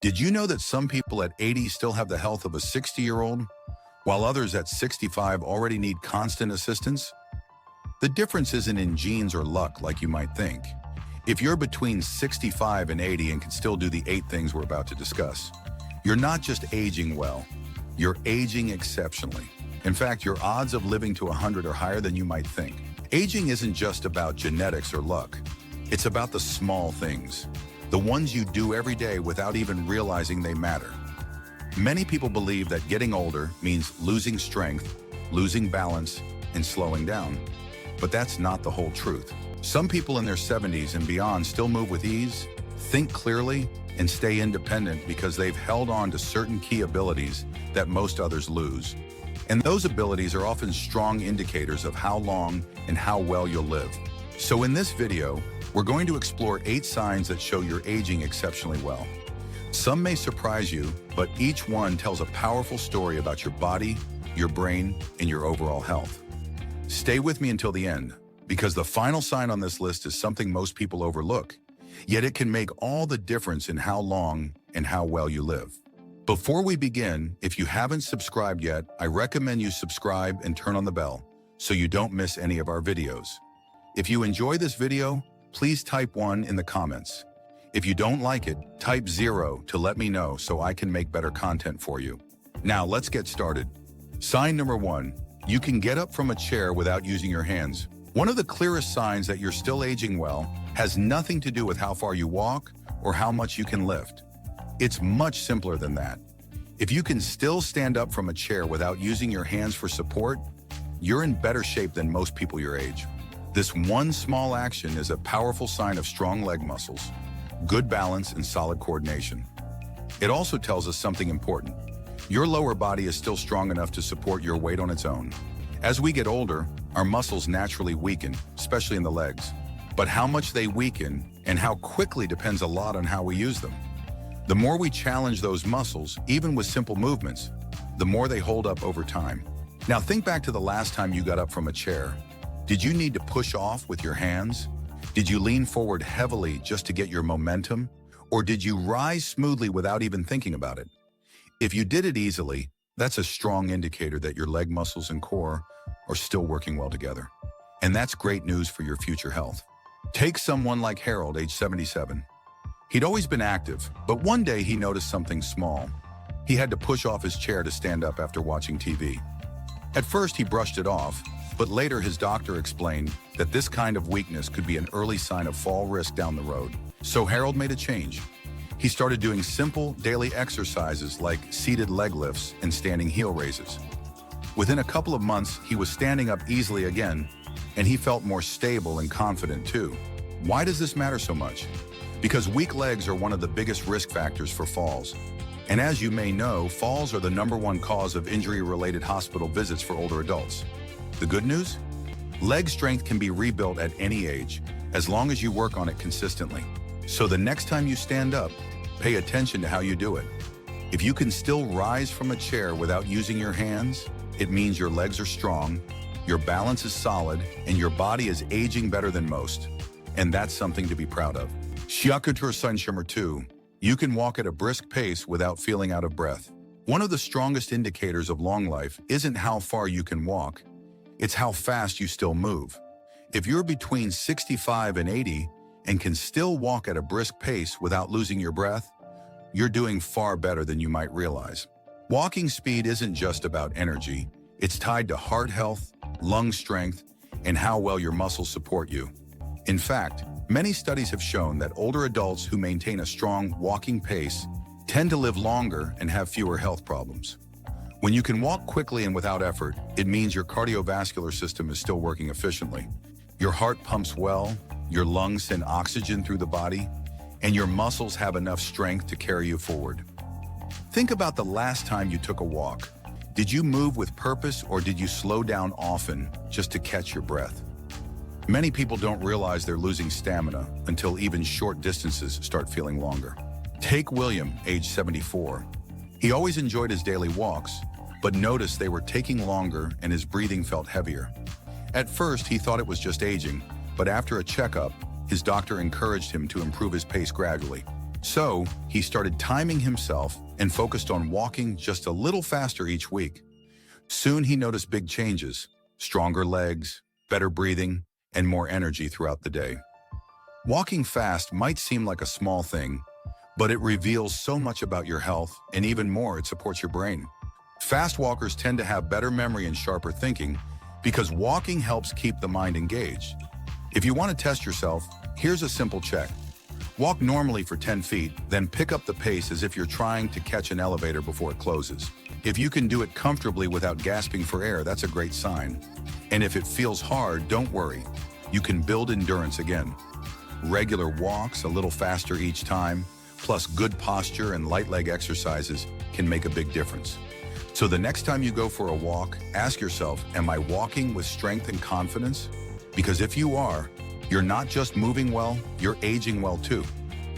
Did you know that some people at 80 still have the health of a 60-year-old, while others at 65 already need constant assistance? The difference isn't in genes or luck like you might think. If you're between 65 and 80 and can still do the 8 things we're about to discuss, you're not just aging well, you're aging exceptionally. In fact, your odds of living to 100 are higher than you might think. Aging isn't just about genetics or luck. It's about the small things, the ones you do every day without even realizing they matter. Many people believe that getting older means losing strength, losing balance, and slowing down. But that's not the whole truth. Some people in their 70s and beyond still move with ease, think clearly, and stay independent because they've held on to certain key abilities that most others lose. And those abilities are often strong indicators of how long and how well you'll live. So in this video, we're going to explore 8 signs that show you're aging exceptionally well. Some may surprise you, but each one tells a powerful story about your body, your brain, and your overall health. Stay with me until the end, because the final sign on this list is something most people overlook, yet it can make all the difference in how long and how well you live. Before we begin, if you haven't subscribed yet, I recommend you subscribe and turn on the bell so you don't miss any of our videos. If you enjoy this video, please type 1 in the comments. If you don't like it, type 0 to let me know so I can make better content for you. Now let's get started. Sign number 1, you can get up from a chair without using your hands. One of the clearest signs that you're still aging well has nothing to do with how far you walk or how much you can lift. It's much simpler than that. If you can still stand up from a chair without using your hands for support, you're in better shape than most people your age. This one small action is a powerful sign of strong leg muscles, good balance, and solid coordination. It also tells us something important. Your lower body is still strong enough to support your weight on its own. As we get older, our muscles naturally weaken, especially in the legs. But how much they weaken and how quickly depends a lot on how we use them. The more we challenge those muscles, even with simple movements, the more they hold up over time. Now think back to the last time you got up from a chair. Did you need to push off with your hands? Did you lean forward heavily just to get your momentum? Or did you rise smoothly without even thinking about it? If you did it easily, that's a strong indicator that your leg muscles and core are still working well together. And that's great news for your future health. Take someone like Harold, age 77. He'd always been active, but one day he noticed something small. He had to push off his chair to stand up after watching TV. At first, he brushed it off, but later his doctor explained that this kind of weakness could be an early sign of fall risk down the road. So Harold made a change. He started doing simple daily exercises like seated leg lifts and standing heel raises. Within a couple of months, he was standing up easily again, and he felt more stable and confident too. Why does this matter so much? Because weak legs are one of the biggest risk factors for falls. And as you may know, falls are the #1 cause of injury-related hospital visits for older adults. The good news? Leg strength can be rebuilt at any age, as long as you work on it consistently. So the next time you stand up, pay attention to how you do it. If you can still rise from a chair without using your hands, it means your legs are strong, your balance is solid, and your body is aging better than most. And that's something to be proud of. Sign number 2, you can walk at a brisk pace without feeling out of breath. One of the strongest indicators of long life isn't how far you can walk, it's how fast you still move. If you're between 65 and 80 and can still walk at a brisk pace without losing your breath, you're doing far better than you might realize. Walking speed isn't just about energy, it's tied to heart health, lung strength, and how well your muscles support you. In fact, many studies have shown that older adults who maintain a strong walking pace tend to live longer and have fewer health problems. When you can walk quickly and without effort, it means your cardiovascular system is still working efficiently. Your heart pumps well, your lungs send oxygen through the body, and your muscles have enough strength to carry you forward. Think about the last time you took a walk. Did you move with purpose or did you slow down often just to catch your breath? Many people don't realize they're losing stamina until even short distances start feeling longer. Take William, age 74. He always enjoyed his daily walks, but noticed they were taking longer and his breathing felt heavier. At first, he thought it was just aging, but after a checkup, his doctor encouraged him to improve his pace gradually. So he started timing himself and focused on walking just a little faster each week. Soon he noticed big changes: stronger legs, better breathing, and more energy throughout the day. Walking fast might seem like a small thing, but it reveals so much about your health, and even more, it supports your brain. Fast walkers tend to have better memory and sharper thinking because walking helps keep the mind engaged. If you want to test yourself, here's a simple check. Walk normally for 10 feet, then pick up the pace as if you're trying to catch an elevator before it closes. If you can do it comfortably without gasping for air, that's a great sign. And if it feels hard, don't worry. You can build endurance again. Regular walks, a little faster each time, plus good posture and light leg exercises can make a big difference. So the next time you go for a walk, ask yourself, am I walking with strength and confidence? Because if you are, you're not just moving well, you're aging well too.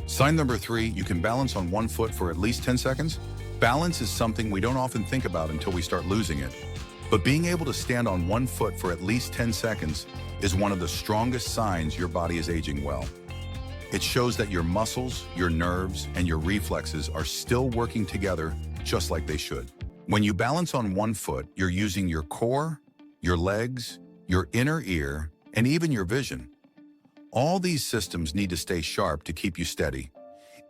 Sign number 3, you can balance on one foot for at least 10 seconds. Balance is something we don't often think about until we start losing it. But being able to stand on one foot for at least 10 seconds is one of the strongest signs your body is aging well. It shows that your muscles, your nerves, and your reflexes are still working together just like they should. When you balance on one foot, you're using your core, your legs, your inner ear, and even your vision. All these systems need to stay sharp to keep you steady.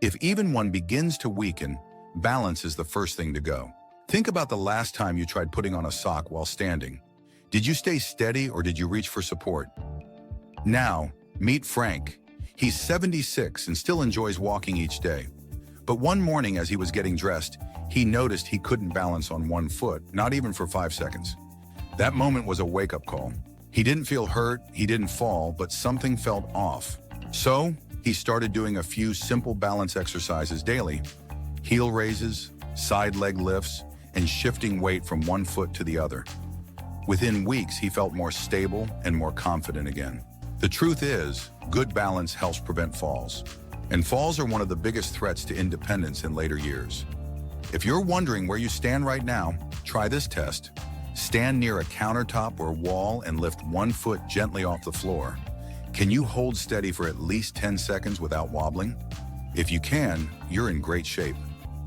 If even one begins to weaken, balance is the first thing to go. Think about the last time you tried putting on a sock while standing. Did you stay steady or did you reach for support? Now, meet Frank. He's 76 and still enjoys walking each day. But one morning as he was getting dressed, he noticed he couldn't balance on one foot, not even for 5 seconds. That moment was a wake-up call. He didn't feel hurt, he didn't fall, but something felt off. So, he started doing a few simple balance exercises daily: heel raises, side leg lifts, and shifting weight from one foot to the other. Within weeks, he felt more stable and more confident again. The truth is, good balance helps prevent falls. And falls are one of the biggest threats to independence in later years. If you're wondering where you stand right now, try this test. Stand near a countertop or wall and lift one foot gently off the floor. Can you hold steady for at least 10 seconds without wobbling? If you can, you're in great shape.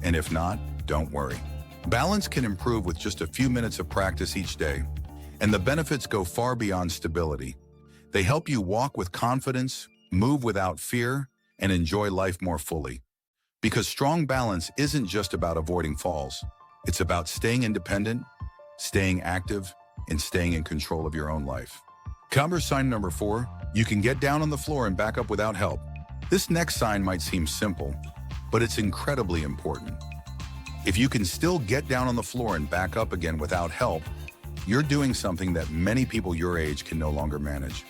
And if not, don't worry. Balance can improve with just a few minutes of practice each day, and the benefits go far beyond stability. They help you walk with confidence, move without fear, and enjoy life more fully. Because strong balance isn't just about avoiding falls. It's about staying independent, staying active, and staying in control of your own life. Counter sign number 4, you can get down on the floor and back up without help. This next sign might seem simple, but it's incredibly important. If you can still get down on the floor and back up again without help, you're doing something that many people your age can no longer manage.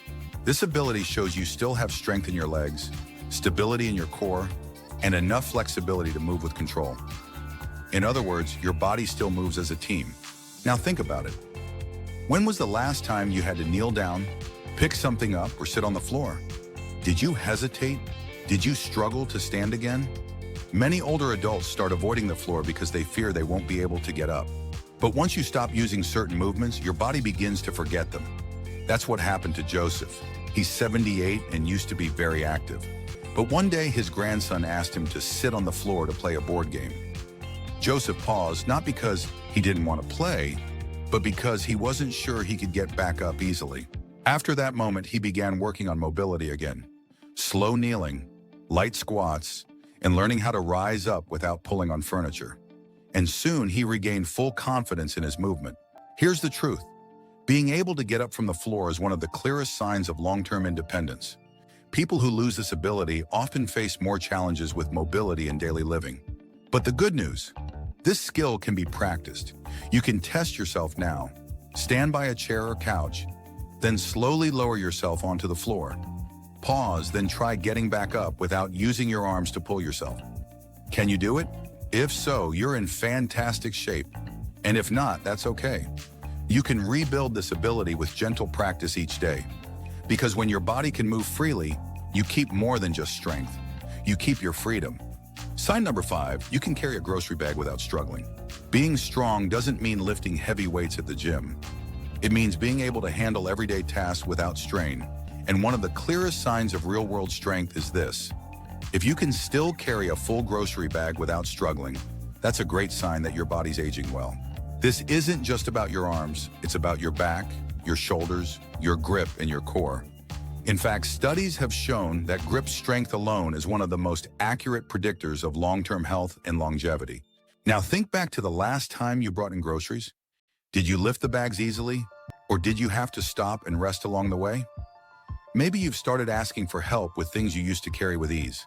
This ability shows you still have strength in your legs, stability in your core, and enough flexibility to move with control. In other words, your body still moves as a team. Now think about it. When was the last time you had to kneel down, pick something up, or sit on the floor? Did you hesitate? Did you struggle to stand again? Many older adults start avoiding the floor because they fear they won't be able to get up. But once you stop using certain movements, your body begins to forget them. That's what happened to Joseph. He's 78 and used to be very active. But one day his grandson asked him to sit on the floor to play a board game. Joseph paused, not because he didn't want to play, but because he wasn't sure he could get back up easily. After that moment, he began working on mobility again. Slow kneeling, light squats, and learning how to rise up without pulling on furniture. And soon he regained full confidence in his movement. Here's the truth. Being able to get up from the floor is one of the clearest signs of long-term independence. People who lose this ability often face more challenges with mobility in daily living. But the good news, this skill can be practiced. You can test yourself now. Stand by a chair or couch, then slowly lower yourself onto the floor. Pause, then try getting back up without using your arms to pull yourself. Can you do it? If so, you're in fantastic shape. And if not, that's okay. You can rebuild this ability with gentle practice each day. Because when your body can move freely, you keep more than just strength. You keep your freedom. Sign number 5, you can carry a grocery bag without struggling. Being strong doesn't mean lifting heavy weights at the gym. It means being able to handle everyday tasks without strain. And one of the clearest signs of real-world strength is this: If you can still carry a full grocery bag without struggling, that's a great sign that your body's aging well. This isn't just about your arms, it's about your back, your shoulders, your grip, and your core. In fact, studies have shown that grip strength alone is one of the most accurate predictors of long-term health and longevity. Now think back to the last time you brought in groceries. Did you lift the bags easily? Or did you have to stop and rest along the way? Maybe you've started asking for help with things you used to carry with ease.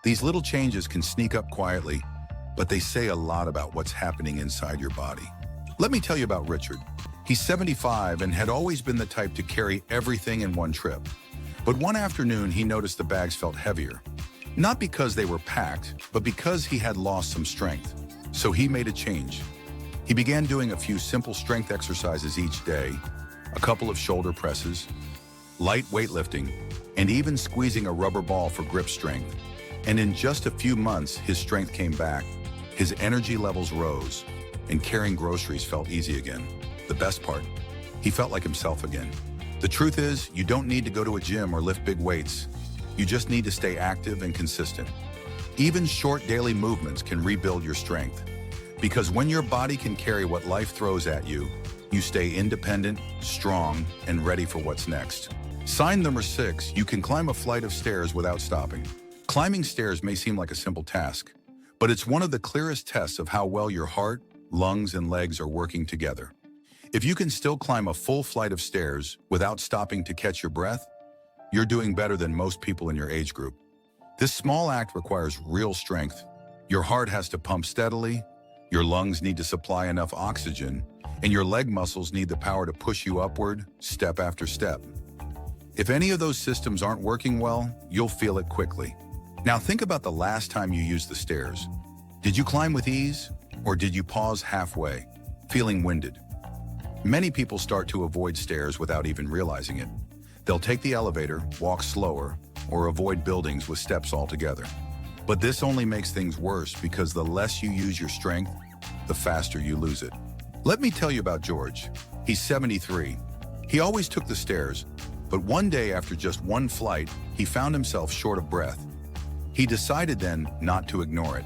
These little changes can sneak up quietly, but they say a lot about what's happening inside your body. Let me tell you about Richard. He's 75 and had always been the type to carry everything in one trip. But one afternoon, he noticed the bags felt heavier. Not because they were packed, but because he had lost some strength. So he made a change. He began doing a few simple strength exercises each day, a couple of shoulder presses, light weightlifting, and even squeezing a rubber ball for grip strength. And in just a few months, his strength came back, his energy levels rose, and carrying groceries felt easy again. The best part, he felt like himself again. The truth is, you don't need to go to a gym or lift big weights. You just need to stay active and consistent. Even short daily movements can rebuild your strength. Because when your body can carry what life throws at you, you stay independent, strong, and ready for what's next. Sign number 6, you can climb a flight of stairs without stopping. Climbing stairs may seem like a simple task, but it's one of the clearest tests of how well your heart, lungs, and legs are working together. If you can still climb a full flight of stairs without stopping to catch your breath, you're doing better than most people in your age group. This small act requires real strength. Your heart has to pump steadily, your lungs need to supply enough oxygen, and your leg muscles need the power to push you upward, step after step. If any of those systems aren't working well, you'll feel it quickly. Now think about the last time you used the stairs. Did you climb with ease, or did you pause halfway, feeling winded? Many people start to avoid stairs without even realizing it. They'll take the elevator, walk slower, or avoid buildings with steps altogether. But this only makes things worse because the less you use your strength, the faster you lose it. Let me tell you about George. He's 73. He always took the stairs, but one day after just one flight, he found himself short of breath. He decided then not to ignore it.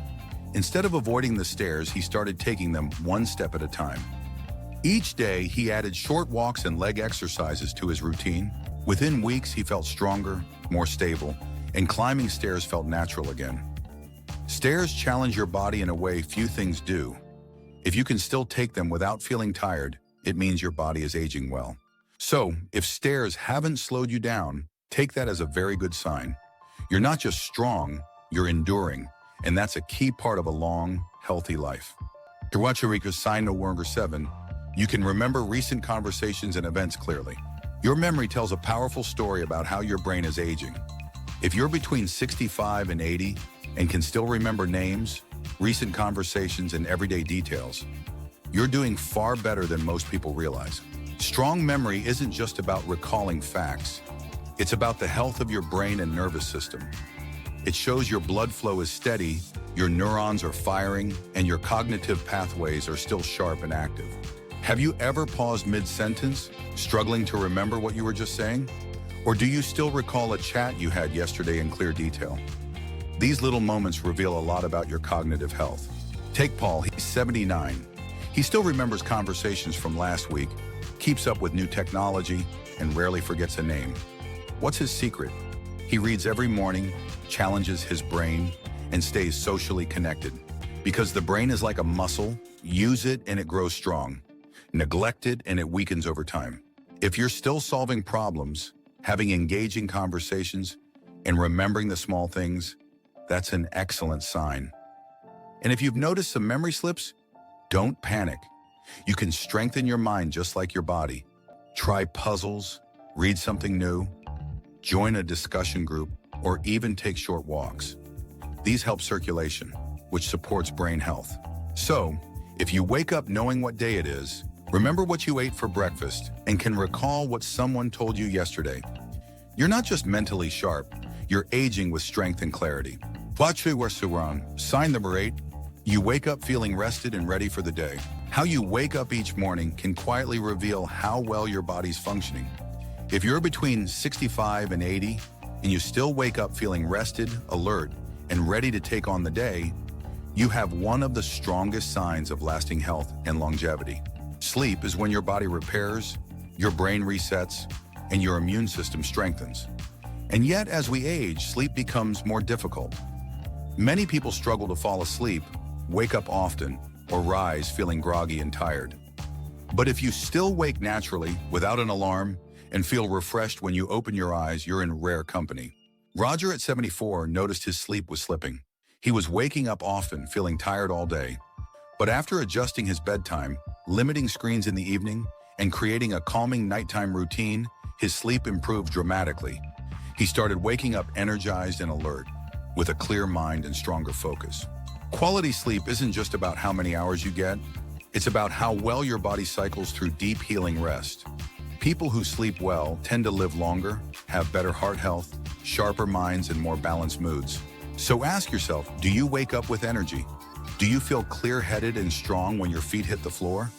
Instead of avoiding the stairs, he started taking them one step at a time. Each day, he added short walks and leg exercises to his routine. Within weeks, he felt stronger, more stable, and climbing stairs felt natural again. Stairs challenge your body in a way few things do. If you can still take them without feeling tired, it means your body is aging well. So, if stairs haven't slowed you down, take that as a very good sign. You're not just strong, you're enduring, and that's a key part of a long, healthy life. Terwacharika's sign number 7, you can remember recent conversations and events clearly. Your memory tells a powerful story about how your brain is aging. If you're between 65 and 80 and can still remember names, recent conversations, and everyday details, you're doing far better than most people realize. Strong memory isn't just about recalling facts. It's about the health of your brain and nervous system. It shows your blood flow is steady, your neurons are firing, and your cognitive pathways are still sharp and active. Have you ever paused mid-sentence, struggling to remember what you were just saying? Or do you still recall a chat you had yesterday in clear detail? These little moments reveal a lot about your cognitive health. Take Paul, he's 79. He still remembers conversations from last week, keeps up with new technology, and rarely forgets a name. What's his secret? He reads every morning, challenges his brain, and stays socially connected. Because the brain is like a muscle, use it and it grows strong. Neglect it and it weakens over time. If you're still solving problems, having engaging conversations, and remembering the small things, that's an excellent sign. And if you've noticed some memory slips, don't panic. You can strengthen your mind just like your body. Try puzzles, read something new, join a discussion group, or even take short walks. These help circulation, which supports brain health. So, if you wake up knowing what day it is, remember what you ate for breakfast, and can recall what someone told you yesterday, you're not just mentally sharp, you're aging with strength and clarity. Sign number 8, you wake up feeling rested and ready for the day. How you wake up each morning can quietly reveal how well your body's functioning. If you're between 65 and 80, and you still wake up feeling rested, alert, and ready to take on the day, you have one of the strongest signs of lasting health and longevity. Sleep is when your body repairs, your brain resets, and your immune system strengthens. And yet, as we age, sleep becomes more difficult. Many people struggle to fall asleep, wake up often, or rise feeling groggy and tired. But if you still wake naturally, without an alarm, and feel refreshed when you open your eyes, you're in rare company. Roger at 74 noticed his sleep was slipping. He was waking up often, feeling tired all day. But after adjusting his bedtime, limiting screens in the evening, and creating a calming nighttime routine, his sleep improved dramatically. He started waking up energized and alert, with a clear mind and stronger focus. Quality sleep isn't just about how many hours you get, it's about how well your body cycles through deep healing rest. People who sleep well tend to live longer, have better heart health, sharper minds, and more balanced moods. So ask yourself, do you wake up with energy? Do you feel clear-headed and strong when your feet hit the floor?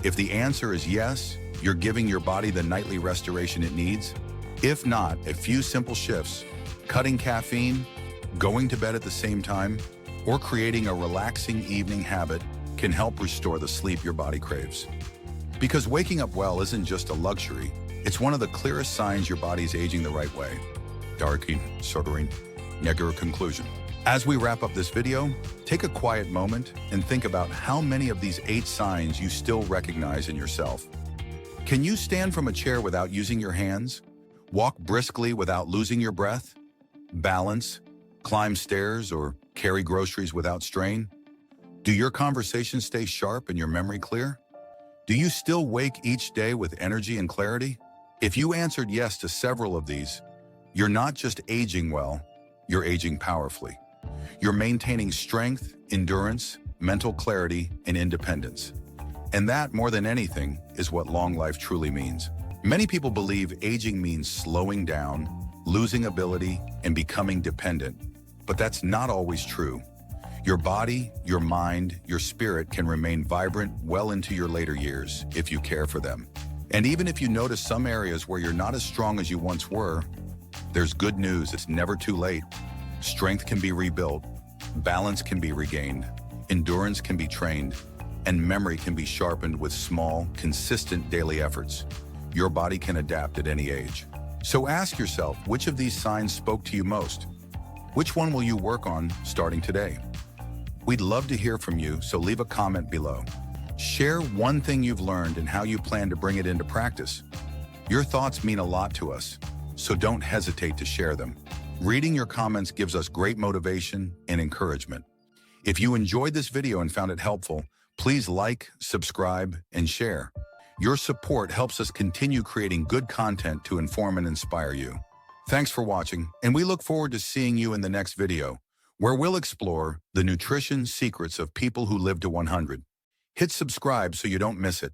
If the answer is yes, you're giving your body the nightly restoration it needs. If not, a few simple shifts, cutting caffeine, going to bed at the same time, or creating a relaxing evening habit can help restore the sleep your body craves. Because waking up well isn't just a luxury, it's one of the clearest signs your body's aging the right way. Darking, soldering, negative conclusion. As we wrap up this video, take a quiet moment and think about how many of these 8 signs you still recognize in yourself. Can you stand from a chair without using your hands? Walk briskly without losing your breath? Balance, climb stairs, or carry groceries without strain? Do your conversations stay sharp and your memory clear? Do you still wake each day with energy and clarity? If you answered yes to several of these, you're not just aging well, you're aging powerfully. You're maintaining strength, endurance, mental clarity, and independence. And that, more than anything, is what long life truly means. Many people believe aging means slowing down, losing ability, and becoming dependent. But that's not always true. Your body, your mind, your spirit can remain vibrant well into your later years if you care for them. And even if you notice some areas where you're not as strong as you once were, there's good news. It's never too late. Strength can be rebuilt, balance can be regained, endurance can be trained, and memory can be sharpened with small, consistent daily efforts. Your body can adapt at any age. So ask yourself, which of these signs spoke to you most? Which one will you work on starting today? We'd love to hear from you, so leave a comment below. Share one thing you've learned and how you plan to bring it into practice. Your thoughts mean a lot to us, so don't hesitate to share them. Reading your comments gives us great motivation and encouragement. If you enjoyed this video and found it helpful, please like, subscribe, and share. Your support helps us continue creating good content to inform and inspire you. Thanks for watching, and we look forward to seeing you in the next video, where we'll explore the nutrition secrets of people who live to 100. Hit subscribe so you don't miss it.